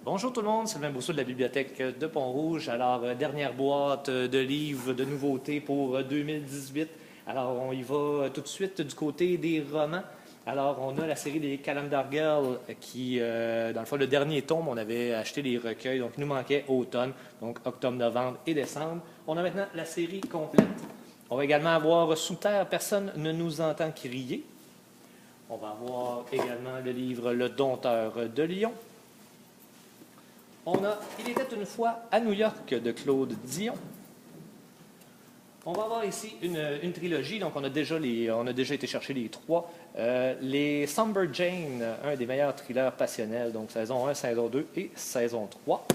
Bonjour tout le monde, Sylvain Brousseau de la Bibliothèque de Pont-Rouge. Alors, dernière boîte de livres de nouveautés pour 2018. Alors, on y va tout de suite du côté des romans. Alors, on a la série des Calendar Girls qui, dans le fond, le dernier tome, on avait acheté les recueils, donc il nous manquait automne, donc octobre, novembre et décembre. On a maintenant la série complète. On va également avoir Sous terre, personne ne nous entend crier. On va avoir également le livre Le Dompteur de Lion. On a Il était une fois à New York de Claude Dion. On va avoir ici une trilogie, donc on a déjà été chercher les trois. Les Somber Jane, un des meilleurs thrillers passionnels, donc saison 1, saison 2 et saison 3.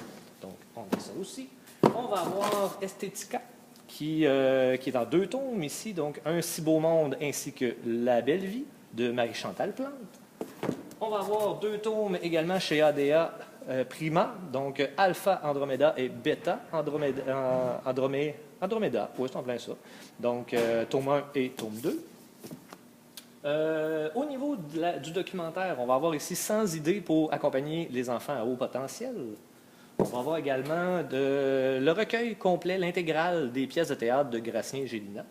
Donc on a ça aussi. On va avoir Estetica, qui est dans 2 tomes ici, donc Un si beau monde ainsi que La belle vie de Marie-Chantal Plante. On va avoir 2 tomes également chez ADA Prima, donc Alpha Andromeda et Beta Andromeda, oui, c'est en plein ça. Donc, tome 1 et tome 2. Au niveau du documentaire, on va avoir ici 100 idées pour accompagner les enfants à haut potentiel. On va avoir également le recueil complet, l'intégrale des pièces de théâtre de Gratien et Gélina.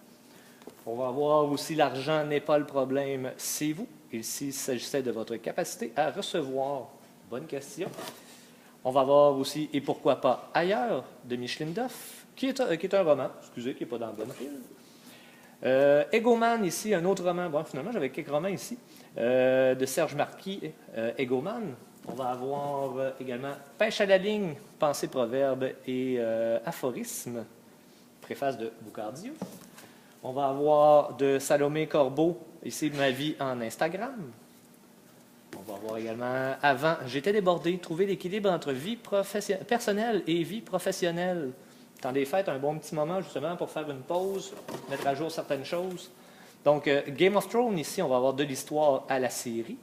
On va avoir aussi L'argent n'est pas le problème, c'est vous. Ici, il s'agissait de votre capacité à recevoir. Bonne question. On va voir aussi Et pourquoi pas ailleurs de Micheline Duff, qui est un roman, excusez, qui n'est pas dans le bon fil. Egoman, ici, un autre roman. Bon, finalement, j'avais quelques romans ici. De Serge Marquis, Egoman. On va avoir également Pêche à la ligne, Pensée, proverbe et aphorisme. Préface de Boucardieu. On va avoir de Salomé Corbeau, ici, Ma vie en Instagram. On va voir également Avant, j'étais débordé, trouver l'équilibre entre vie personnelle et vie professionnelle. Temps des fêtes, un bon petit moment justement pour faire une pause, mettre à jour certaines choses. Donc, Game of Thrones, ici, on va avoir de l'histoire à la série.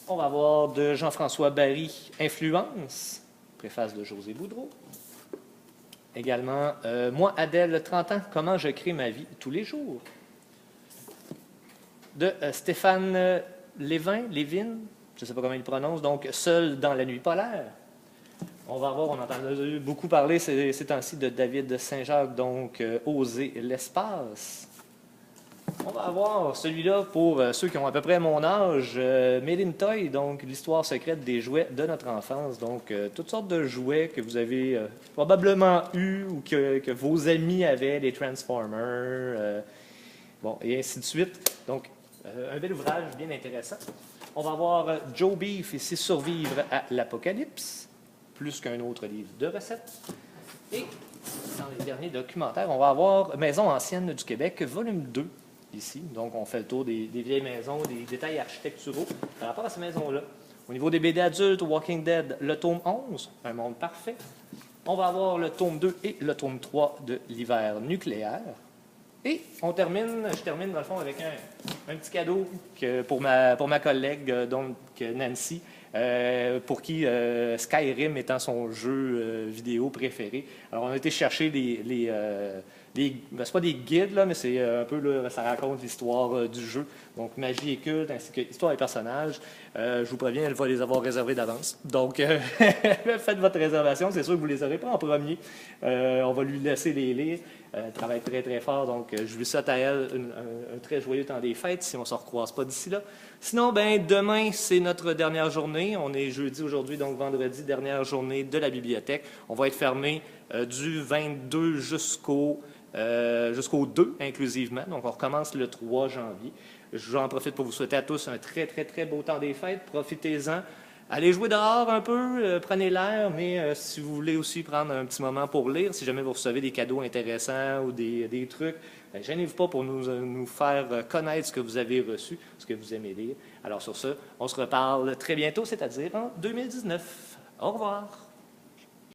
On va avoir de Jean-François Barry, Influence, préface de José Boudreau. Également, Moi, Adèle, 30 ans, comment je crée ma vie tous les jours. De Stéphane Lévin, je ne sais pas comment il prononce, donc Seul dans la nuit polaire. On va voir, on entend beaucoup parler ces temps-ci de David Saint-Jacques, donc Oser l'espace. On va avoir celui-là pour ceux qui ont à peu près mon âge, Made in Toy, donc l'histoire secrète des jouets de notre enfance. Donc toutes sortes de jouets que vous avez probablement eu ou que vos amis avaient, les Transformers, bon, et ainsi de suite. Donc, un bel ouvrage bien intéressant. On va voir Joe Beef ici, Survivre à l'apocalypse, plus qu'un autre livre de recettes. Et dans les derniers documentaires, on va avoir Maison ancienne du Québec, volume 2, ici. Donc, on fait le tour des vieilles maisons, des détails architecturaux par rapport à ces maisons-là. Au niveau des BD adultes, Walking Dead, le tome 11, Un monde parfait. On va avoir le tome 2 et le tome 3 de L'hiver nucléaire. Et je termine dans le fond avec un petit cadeau pour ma collègue, donc Nancy, pour qui Skyrim étant son jeu vidéo préféré. Alors, on a été chercher c'est pas des guides, là, mais c'est un peu, là, ça raconte l'histoire du jeu. Donc, magie et culte, ainsi que l'histoire des personnages. Je vous préviens, elle va les avoir réservés d'avance. Donc, faites votre réservation. C'est sûr que vous ne les aurez pas en premier. On va lui laisser les lire. Elle travaille très, très fort. Donc, je lui souhaite à elle un très joyeux temps des fêtes, si on ne se recroise pas d'ici là. Sinon, demain, c'est notre dernière journée. On est jeudi aujourd'hui, donc vendredi, dernière journée de la bibliothèque. On va être fermé du 22 jusqu'au 2 inclusivement. Donc, on recommence le 3 janvier. J'en profite pour vous souhaiter à tous un très, très, très beau temps des fêtes. Profitez-en. Allez jouer dehors un peu, prenez l'air, mais si vous voulez aussi prendre un petit moment pour lire, si jamais vous recevez des cadeaux intéressants ou des trucs, gênez-vous pas pour nous faire connaître ce que vous avez reçu, ce que vous aimez lire. Alors sur ce, on se reparle très bientôt, c'est-à-dire en 2019. Au revoir.